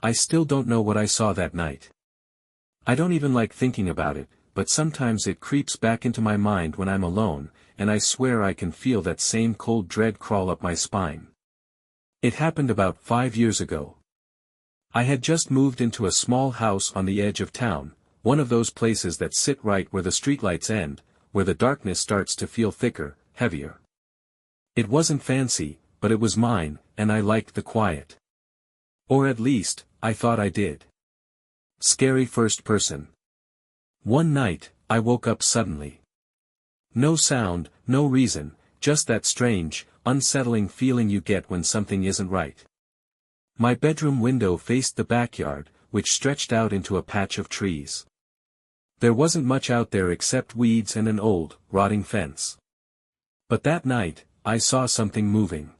I still don't know what I saw that night. I don't even like thinking about it, but sometimes it creeps back into my mind when I'm alone, and I swear I can feel that same cold dread crawl up my spine. It happened about 5 years ago. I had just moved into a small house on the edge of town, one of those places that sit right where the streetlights end, where the darkness starts to feel thicker, heavier. It wasn't fancy, but it was mine, and I liked the quiet. Or at least, I thought I did. Scary first person. One night, I woke up suddenly. No sound, no reason, just that strange, unsettling feeling you get when something isn't right. My bedroom window faced the backyard, which stretched out into a patch of trees. There wasn't much out there except weeds and an old, rotting fence. But that night, I saw something moving.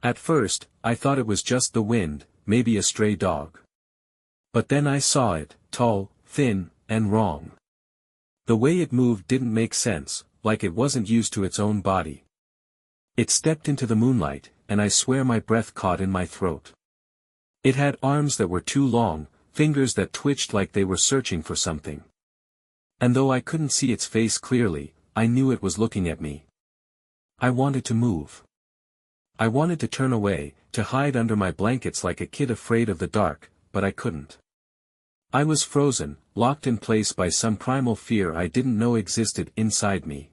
At first, I thought it was just the wind, maybe a stray dog. But then I saw it, tall, thin, and wrong. The way it moved didn't make sense, like it wasn't used to its own body. It stepped into the moonlight, and I swear my breath caught in my throat. It had arms that were too long, fingers that twitched like they were searching for something. And though I couldn't see its face clearly, I knew it was looking at me. I wanted to move. I wanted to turn away, to hide under my blankets like a kid afraid of the dark, but I couldn't. I was frozen, locked in place by some primal fear I didn't know existed inside me.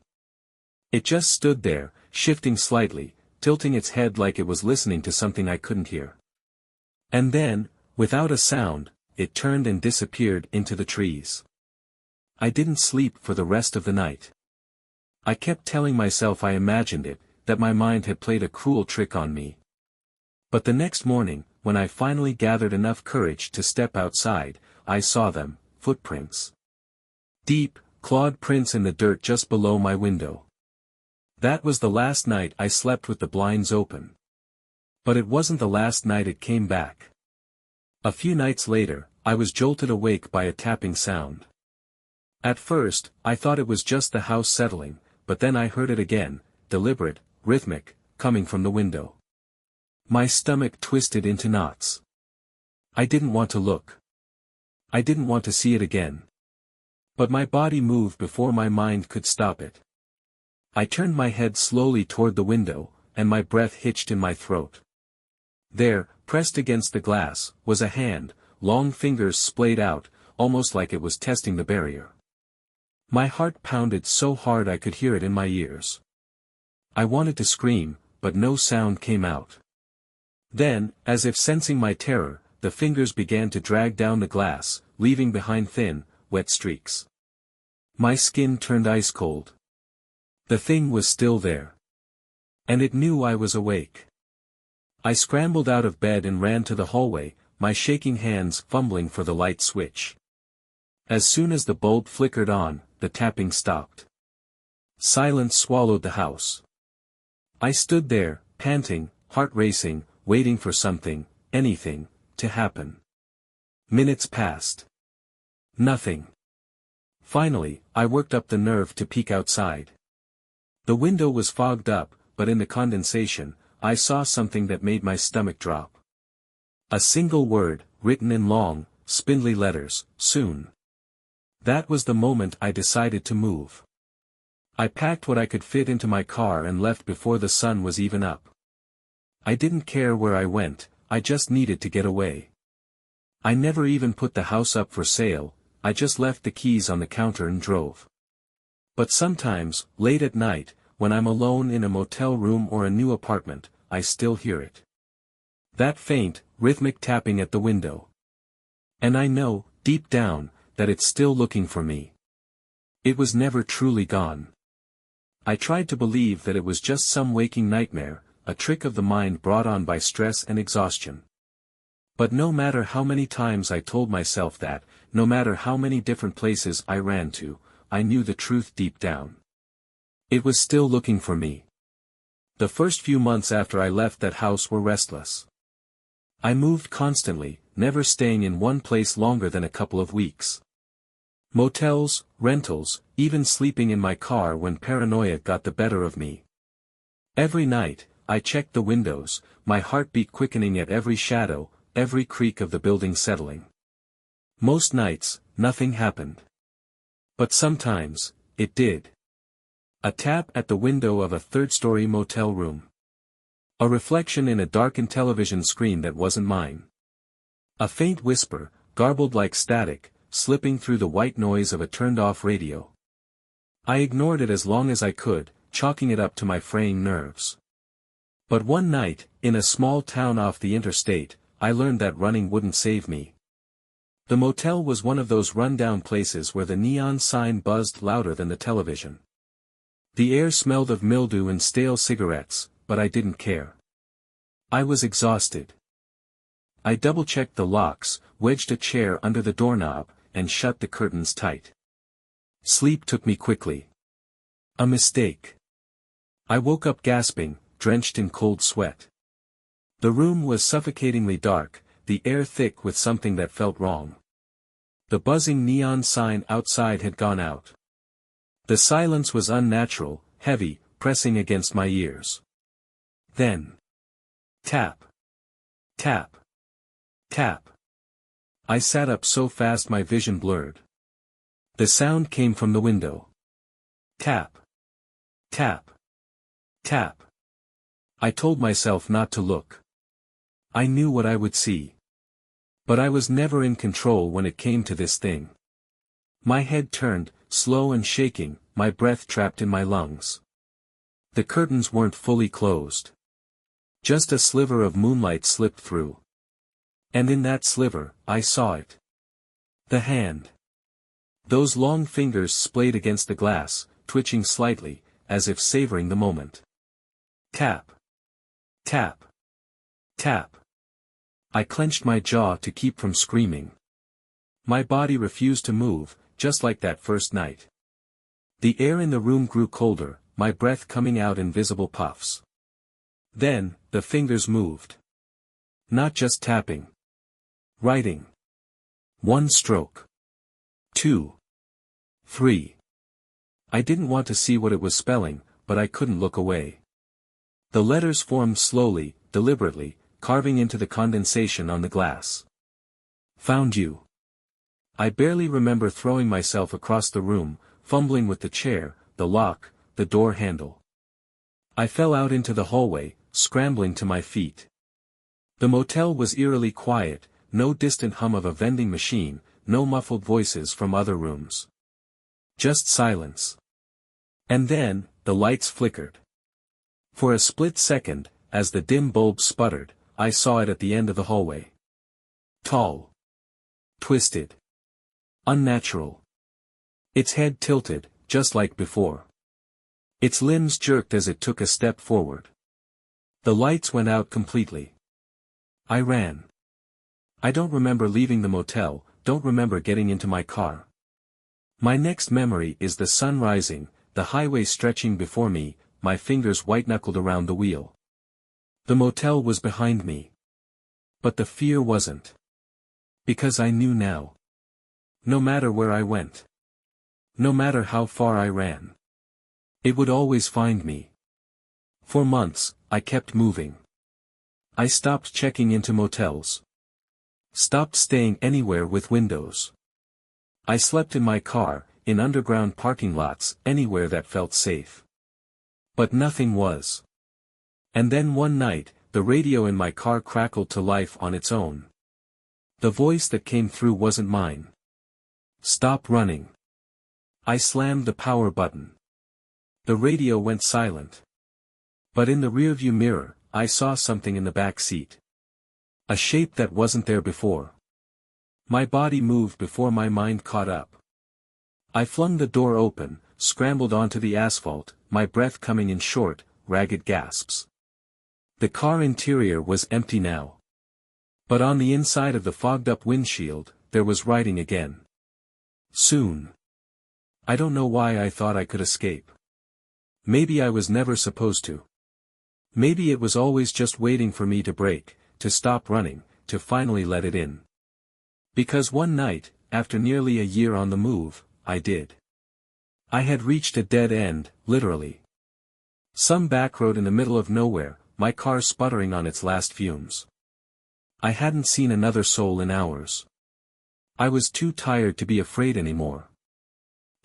It just stood there, shifting slightly, tilting its head like it was listening to something I couldn't hear. And then, without a sound, it turned and disappeared into the trees. I didn't sleep for the rest of the night. I kept telling myself I imagined it, that my mind had played a cruel trick on me. But the next morning, when I finally gathered enough courage to step outside, I saw them, footprints. Deep, clawed prints in the dirt just below my window. That was the last night I slept with the blinds open. But it wasn't the last night it came back. A few nights later, I was jolted awake by a tapping sound. At first, I thought it was just the house settling, but then I heard it again, deliberate, rhythmic, coming from the window. My stomach twisted into knots. I didn't want to look. I didn't want to see it again. But my body moved before my mind could stop it. I turned my head slowly toward the window, and my breath hitched in my throat. There, pressed against the glass, was a hand, long fingers splayed out, almost like it was testing the barrier. My heart pounded so hard I could hear it in my ears. I wanted to scream, but no sound came out. Then, as if sensing my terror, the fingers began to drag down the glass, leaving behind thin, wet streaks. My skin turned ice cold. The thing was still there. And it knew I was awake. I scrambled out of bed and ran to the hallway, my shaking hands fumbling for the light switch. As soon as the bulb flickered on, the tapping stopped. Silence swallowed the house. I stood there, panting, heart racing, waiting for something, anything, to happen. Minutes passed. Nothing. Finally, I worked up the nerve to peek outside. The window was fogged up, but in the condensation, I saw something that made my stomach drop. A single word, written in long, spindly letters, soon. That was the moment I decided to move. I packed what I could fit into my car and left before the sun was even up. I didn't care where I went, I just needed to get away. I never even put the house up for sale, I just left the keys on the counter and drove. But sometimes, late at night, when I'm alone in a motel room or a new apartment, I still hear it. That faint, rhythmic tapping at the window. And I know, deep down, that it's still looking for me. It was never truly gone. I tried to believe that it was just some waking nightmare, a trick of the mind brought on by stress and exhaustion. But no matter how many times I told myself that, no matter how many different places I ran to, I knew the truth deep down. It was still looking for me. The first few months after I left that house were restless. I moved constantly, never staying in one place longer than a couple of weeks. Motels, rentals, even sleeping in my car when paranoia got the better of me. Every night, I checked the windows, my heartbeat quickening at every shadow, every creak of the building settling. Most nights, nothing happened. But sometimes, it did. A tap at the window of a third-story motel room. A reflection in a darkened television screen that wasn't mine. A faint whisper, garbled like static, slipping through the white noise of a turned-off radio. I ignored it as long as I could, chalking it up to my fraying nerves. But one night, in a small town off the interstate, I learned that running wouldn't save me. The motel was one of those run-down places where the neon sign buzzed louder than the television. The air smelled of mildew and stale cigarettes, but I didn't care. I was exhausted. I double-checked the locks, wedged a chair under the doorknob, and shut the curtains tight. Sleep took me quickly. A mistake. I woke up gasping, drenched in cold sweat. The room was suffocatingly dark, the air thick with something that felt wrong. The buzzing neon sign outside had gone out. The silence was unnatural, heavy, pressing against my ears. Then. Tap. Tap. Tap. I sat up so fast my vision blurred. The sound came from the window. Tap. Tap. Tap. I told myself not to look. I knew what I would see. But I was never in control when it came to this thing. My head turned, slow and shaking, my breath trapped in my lungs. The curtains weren't fully closed. Just a sliver of moonlight slipped through. And in that sliver, I saw it. The hand. Those long fingers splayed against the glass, twitching slightly, as if savoring the moment. Tap. Tap. Tap. I clenched my jaw to keep from screaming. My body refused to move, just like that first night. The air in the room grew colder, my breath coming out in visible puffs. Then, the fingers moved. Not just tapping. Writing. 1 stroke. 2. 3. I didn't want to see what it was spelling, but I couldn't look away. The letters formed slowly, deliberately, carving into the condensation on the glass. Found you. I barely remember throwing myself across the room, fumbling with the chair, the lock, the door handle. I fell out into the hallway, scrambling to my feet. The motel was eerily quiet, no distant hum of a vending machine, no muffled voices from other rooms. Just silence. And then, the lights flickered. For a split second, as the dim bulb sputtered, I saw it at the end of the hallway. Tall. Twisted. Unnatural. Its head tilted, just like before. Its limbs jerked as it took a step forward. The lights went out completely. I ran. I don't remember leaving the motel, don't remember getting into my car. My next memory is the sun rising, the highway stretching before me, my fingers white-knuckled around the wheel. The motel was behind me. But the fear wasn't. Because I knew now. No matter where I went. No matter how far I ran. It would always find me. For months, I kept moving. I stopped checking into motels. Stopped staying anywhere with windows. I slept in my car, in underground parking lots, anywhere that felt safe. But nothing was. And then one night, the radio in my car crackled to life on its own. The voice that came through wasn't mine. Stop running. I slammed the power button. The radio went silent. But in the rearview mirror, I saw something in the back seat. A shape that wasn't there before. My body moved before my mind caught up. I flung the door open, scrambled onto the asphalt, my breath coming in short, ragged gasps. The car interior was empty now. But on the inside of the fogged-up windshield, there was writing again. Soon. I don't know why I thought I could escape. Maybe I was never supposed to. Maybe it was always just waiting for me to break, to stop running, to finally let it in. Because one night, after nearly a year on the move, I did. I had reached a dead end, literally. Some back road in the middle of nowhere, my car sputtering on its last fumes. I hadn't seen another soul in hours. I was too tired to be afraid anymore.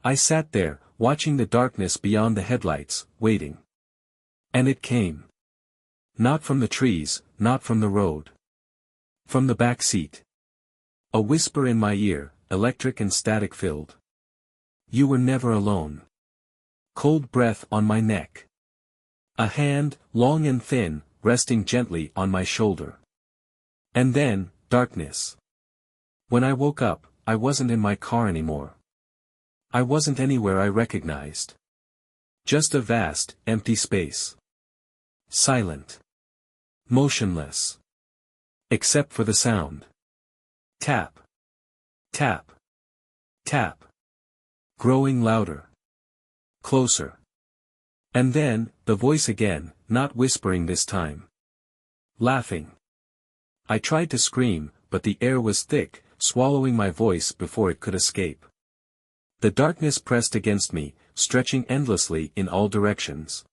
I sat there, watching the darkness beyond the headlights, waiting. And it came. Not from the trees, not from the road. From the back seat. A whisper in my ear, electric and static filled. You were never alone. Cold breath on my neck. A hand, long and thin, resting gently on my shoulder. And then, darkness. When I woke up, I wasn't in my car anymore. I wasn't anywhere I recognized. Just a vast, empty space. Silent. Motionless. Except for the sound. Tap. Tap. Tap. Growing louder. Closer. And then, the voice again, not whispering this time. Laughing. I tried to scream, but the air was thick, swallowing my voice before it could escape. The darkness pressed against me, stretching endlessly in all directions.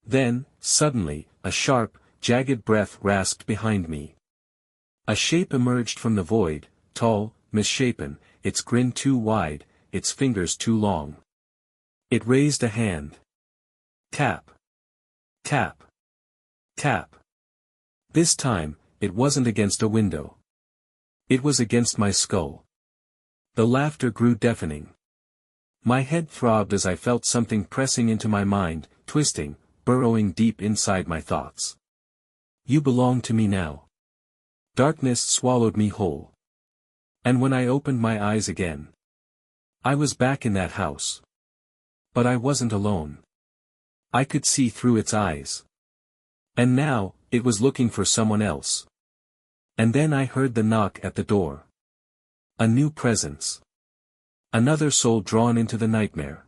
Then, suddenly, a sharp, jagged breath rasped behind me. A shape emerged from the void, tall, misshapen, its grin too wide, its fingers too long. It raised a hand. Tap. Tap. Tap. This time, it wasn't against a window. It was against my skull. The laughter grew deafening. My head throbbed as I felt something pressing into my mind, twisting, burrowing deep inside my thoughts. You belong to me now. Darkness swallowed me whole. And when I opened my eyes again, I was back in that house. But I wasn't alone. I could see through its eyes. And now, it was looking for someone else. And then I heard the knock at the door. A new presence. Another soul drawn into the nightmare.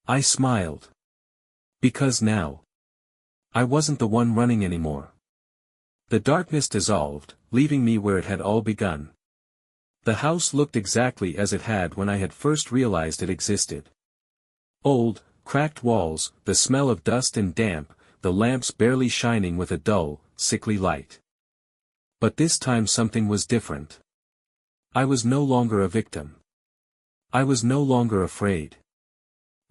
I smiled. Because now, I wasn't the one running anymore. The darkness dissolved, leaving me where it had all begun. The house looked exactly as it had when I had first realized it existed. Old, cracked walls, the smell of dust and damp, the lamps barely shining with a dull, sickly light. But this time something was different. I was no longer a victim. I was no longer afraid.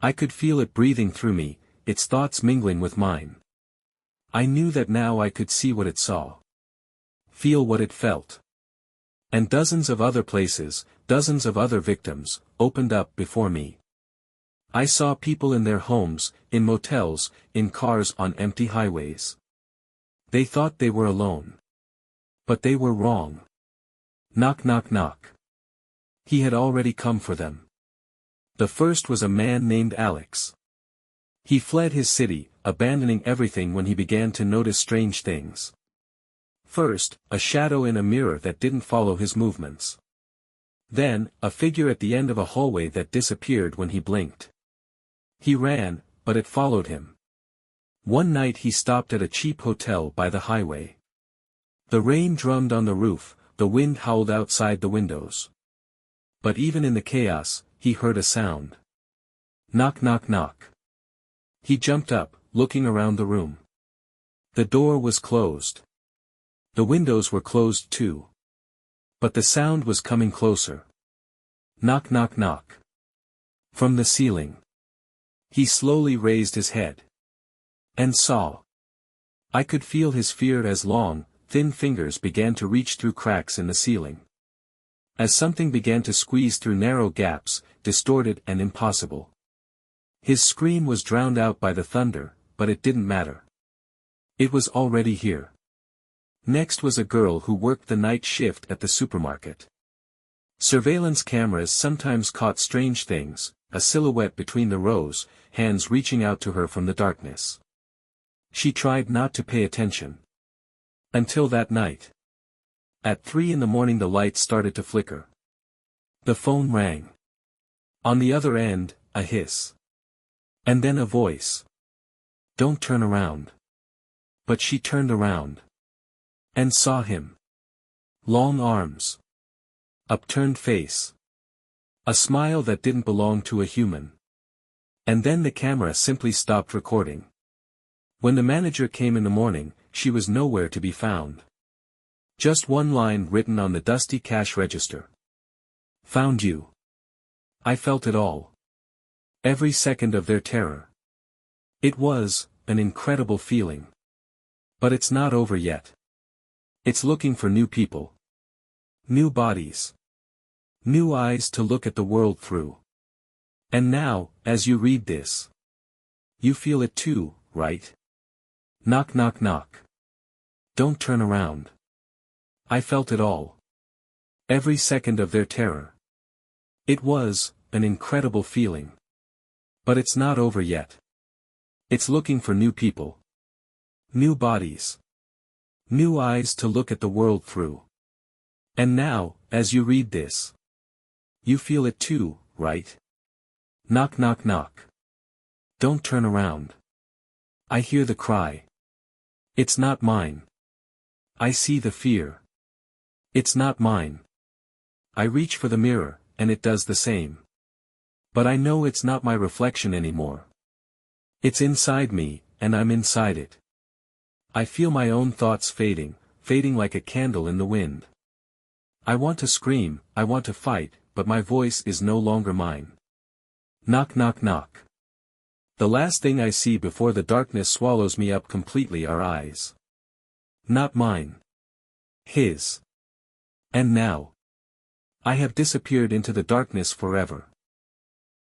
I could feel it breathing through me, its thoughts mingling with mine. I knew that now I could see what it saw. Feel what it felt. And dozens of other places, dozens of other victims, opened up before me. I saw people in their homes, in motels, in cars on empty highways. They thought they were alone. But they were wrong. Knock knock knock. He had already come for them. The first was a man named Alex. He fled his city, abandoning everything when he began to notice strange things. First, a shadow in a mirror that didn't follow his movements. Then, a figure at the end of a hallway that disappeared when he blinked. He ran, but it followed him. One night he stopped at a cheap hotel by the highway. The rain drummed on the roof, the wind howled outside the windows. But even in the chaos, he heard a sound. Knock knock knock. He jumped up, looking around the room. The door was closed. The windows were closed too. But the sound was coming closer. Knock knock knock. From the ceiling. He slowly raised his head. And saw. I could feel his fear as long, thin fingers began to reach through cracks in the ceiling. As something began to squeeze through narrow gaps, distorted and impossible. His scream was drowned out by the thunder, but it didn't matter. It was already here. Next was a girl who worked the night shift at the supermarket. Surveillance cameras sometimes caught strange things, a silhouette between the rows, hands reaching out to her from the darkness. She tried not to pay attention. Until that night. At 3 in the morning the lights started to flicker. The phone rang. On the other end, a hiss. And then a voice. Don't turn around. But she turned around. And saw him. Long arms. Upturned face. A smile that didn't belong to a human. And then the camera simply stopped recording. When the manager came in the morning, she was nowhere to be found. Just one line written on the dusty cash register. Found you. I felt it all. Every second of their terror. It was an incredible feeling. But it's not over yet. It's looking for new people. New bodies. New eyes to look at the world through. And now, as you read this, you feel it too, right? Knock knock knock. Don't turn around. I felt it all. Every second of their terror. It was an incredible feeling. But it's not over yet. It's looking for new people. New bodies. New eyes to look at the world through. And now, as you read this, you feel it too, right? Knock knock knock. Don't turn around. I hear the cry. It's not mine. I see the fear. It's not mine. I reach for the mirror, and it does the same. But I know it's not my reflection anymore. It's inside me, and I'm inside it. I feel my own thoughts fading like a candle in the wind. I want to scream, I want to fight, but my voice is no longer mine. Knock knock knock. The last thing I see before the darkness swallows me up completely are eyes. Not mine. His. And now. I have disappeared into the darkness forever.